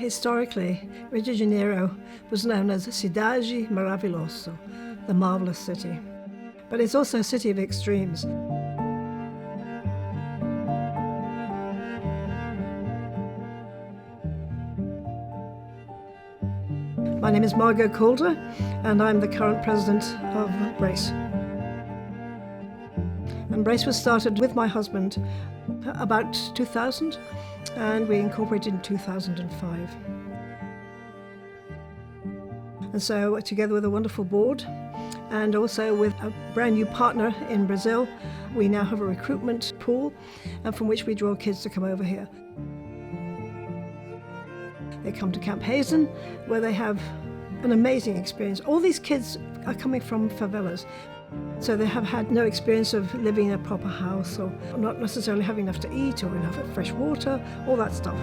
Historically, Rio de Janeiro was known as Cidade Maravilhosa, the marvelous city. But it's also a city of extremes. My name is Margot Calder, and I'm the current president of BRAYCE. And BRAYCE was started with my husband about 2000, and we incorporated in 2005. And so, together with a wonderful board, and also with a brand new partner in Brazil, we now have a recruitment pool from which we draw kids to come over here. They come to Camp Hazen, where they have an amazing experience. All these kids are coming from favelas, so they have had no experience of living in a proper house, or not necessarily having enough to eat, or enough fresh water, all that stuff.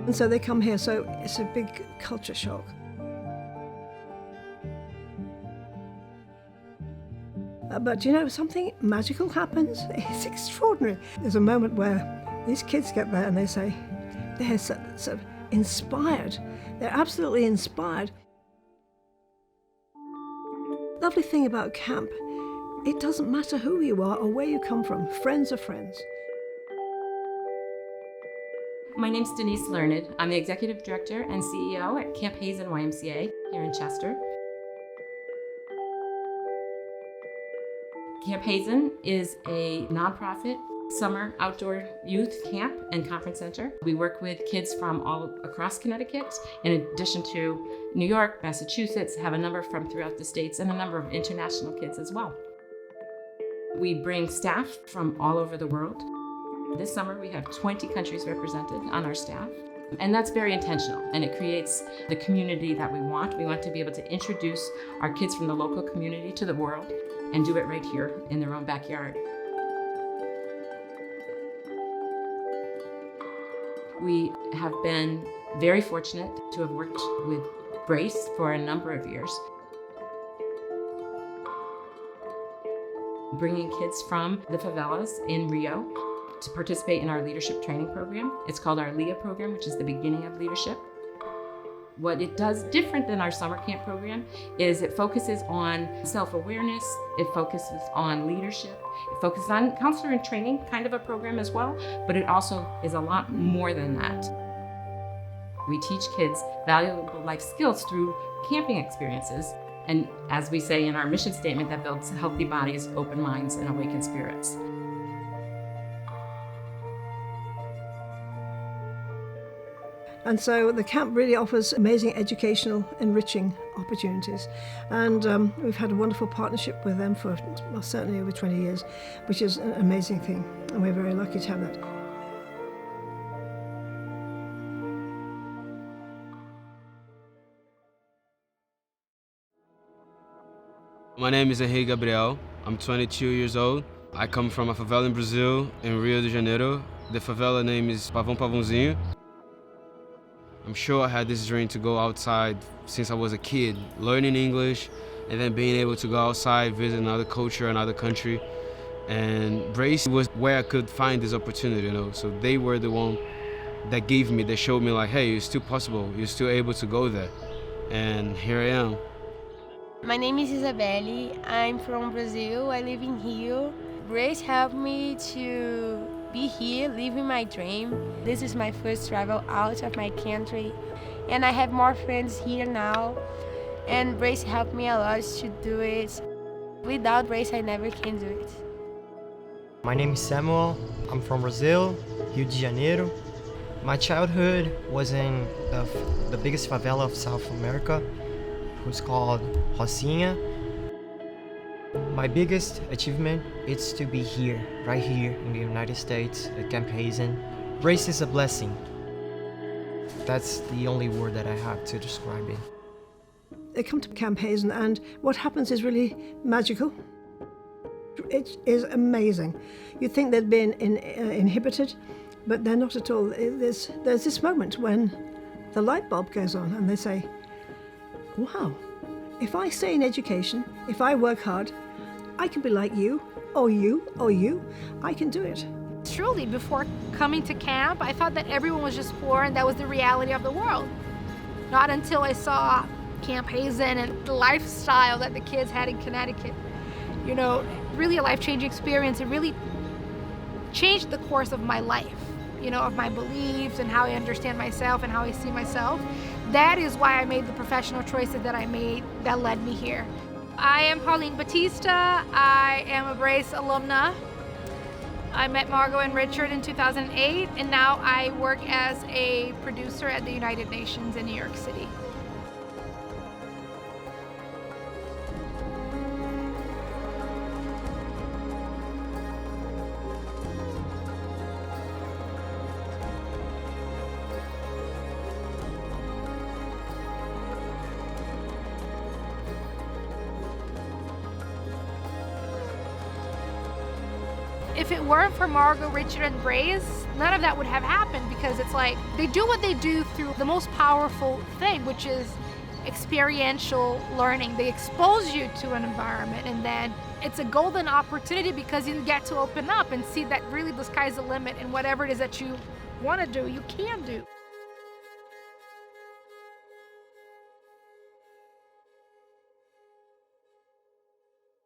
And so they come here, so it's a big culture shock. But you know, something magical happens. It's extraordinary. There's a moment where these kids get there and they say, they're sort of inspired. They're absolutely inspired. Lovely thing about camp, it doesn't matter who you are or where you come from. Friends are friends. My name's Denise Learned. I'm the Executive Director and CEO at Camp Hazen YMCA here in Chester. Camp Hazen is a nonprofit summer outdoor youth camp and conference center. We work with kids from all across Connecticut, in addition to New York, Massachusetts, have a number from throughout the states, and a number of international kids as well. We bring staff from all over the world. This summer we have 20 countries represented on our staff, and that's very intentional, and it creates the community that we want. We want to be able to introduce our kids from the local community to the world and do it right here in their own backyard. We have been very fortunate to have worked with BRAYCE for a number of years, bringing kids from the favelas in Rio to participate in our leadership training program. It's called our LEA program, which is the beginning of leadership. What it does different than our summer camp program is it focuses on self-awareness, it focuses on leadership, it focuses on counselor and training, kind of a program as well, but it also is a lot more than that. We teach kids valuable life skills through camping experiences, and as we say in our mission statement, that builds healthy bodies, open minds, and awakened spirits. And so the camp really offers amazing educational, enriching opportunities. And we've had a wonderful partnership with them for certainly over 20 years, which is an amazing thing. And we're very lucky to have that. My name is Henrique Gabriel. I'm 22 years old. I come from a favela in Brazil, in Rio de Janeiro. The favela name is Pavãozinho. I'm sure I had this dream to go outside since I was a kid, learning English and then being able to go outside, visit another culture, another country. And BRAYCE was where I could find this opportunity, you know. So they were the one that gave me, that showed me like, hey, it's still possible, you're still able to go there. And here I am. My name is Isabelle. I'm from Brazil. I live in Rio. BRAYCE helped me to be here, living my dream. This is my first travel out of my country, and I have more friends here now, and BRAYCE helped me a lot to do it. Without BRAYCE, I never can do it. My name is Samuel. I'm from Brazil, Rio de Janeiro. My childhood was in the biggest favela of South America, who's called Rocinha. My biggest achievement is to be here, right here in the United States at Camp Hazen. BRAYCE is a blessing. That's the only word that I have to describe it. They come to Camp Hazen, and what happens is really magical. It is amazing. You'd think they'd been inhibited, but they're not at all. There's this moment when the light bulb goes on and they say, wow, if I stay in education, if I work hard, I can be like you, or you, or you. I can do it. Truly, before coming to camp, I thought that everyone was just poor and that was the reality of the world. Not until I saw Camp Hazen and the lifestyle that the kids had in Connecticut. You know, really a life-changing experience. It really changed the course of my life, you know, of my beliefs and how I understand myself and how I see myself. That is why I made the professional choices that I made that led me here. I am Pauline Batista. I am a BRAYCE alumna. I met Margot and Richard in 2008, and now I work as a producer at the United Nations in New York City. If it weren't for Margot, Richard, and BRAYCE, none of that would have happened, because it's like they do what they do through the most powerful thing, which is experiential learning. They expose you to an environment, and then it's a golden opportunity because you get to open up and see that really the sky's the limit, and whatever it is that you want to do, you can do.